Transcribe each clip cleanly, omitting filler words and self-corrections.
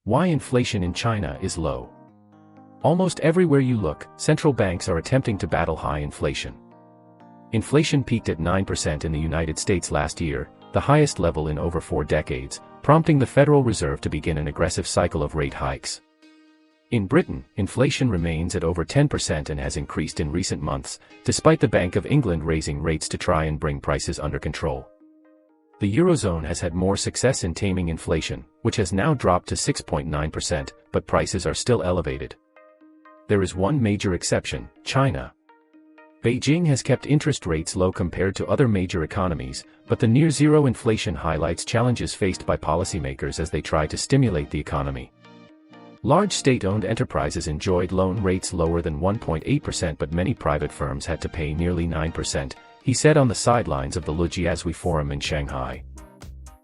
Why inflation in China is low. Almost everywhere you look, central banks are attempting to battle high inflation. Inflation peaked at 9% in the United States last year, the highest level in over 4 decades, prompting the Federal Reserve to begin an aggressive cycle of rate hikes. In Britain, inflation remains at over 10% and has increased in recent months, despite the Bank of England raising rates to try and bring prices under control. The Eurozone has had more success in taming inflation, which has now dropped to 6.9%, but prices are still elevated. There is one major exception: China. Beijing has kept interest rates low compared to other major economies, but the near-zero inflation highlights challenges faced by policymakers as they try to stimulate the economy. Large state-owned enterprises enjoyed loan rates lower than 1.8%, but many private firms had to pay nearly 9%, he said on the sidelines of the Lujiazui Forum in Shanghai.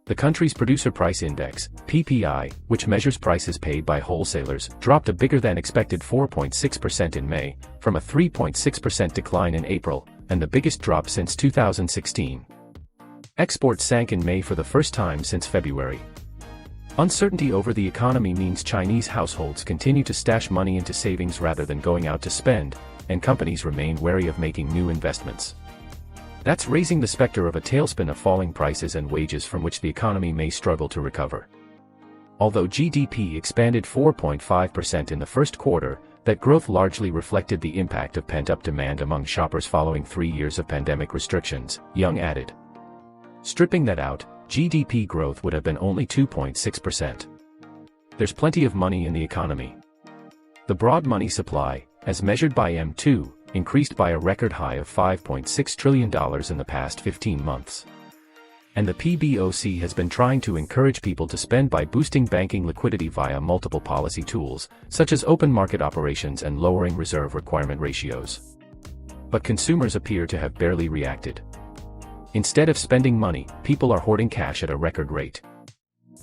The country's Producer Price Index, PPI, which measures prices paid by wholesalers, dropped a bigger-than-expected 4.6% in May, from a 3.6% decline in April, and the biggest drop since 2016. Exports sank in May for the first time since February. Uncertainty over the economy means Chinese households continue to stash money into savings rather than going out to spend, and companies remain wary of making new investments. That's raising the specter of a tailspin of falling prices and wages from which the economy may struggle to recover. Although GDP expanded 4.5% in the first quarter, that growth largely reflected the impact of pent-up demand among shoppers following 3 years of pandemic restrictions, Young added. Stripping that out, GDP growth would have been only 2.6%. There's plenty of money in the economy. The broad money supply, as measured by M2, increased by a record high of $5.6 trillion in the past 15 months. And the PBOC has been trying to encourage people to spend by boosting banking liquidity via multiple policy tools, such as open market operations and lowering reserve requirement ratios. But consumers appear to have barely reacted. Instead of spending money, people are hoarding cash at a record rate.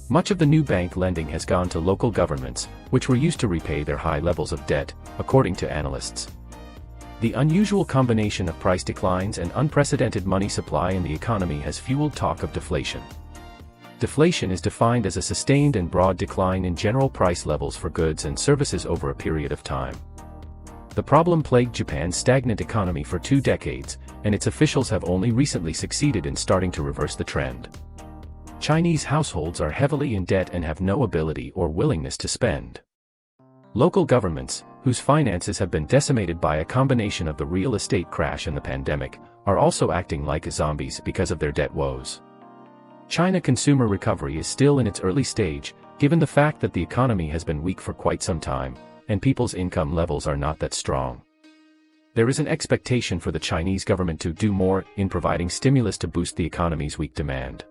Much of the new bank lending has gone to local governments, which were used to repay their high levels of debt, according to analysts. The unusual combination of price declines and unprecedented money supply in the economy has fueled talk of deflation. Deflation is defined as a sustained and broad decline in general price levels for goods and services over a period of time. The problem plagued Japan's stagnant economy for 2 decades, and its officials have only recently succeeded in starting to reverse the trend. Chinese households are heavily in debt and have no ability or willingness to spend. Local governments, whose finances have been decimated by a combination of the real estate crash and the pandemic, are also acting like zombies because of their debt woes. China consumer recovery is still in its early stage, given the fact that the economy has been weak for quite some time, and people's income levels are not that strong. There is an expectation for the Chinese government to do more in providing stimulus to boost the economy's weak demand.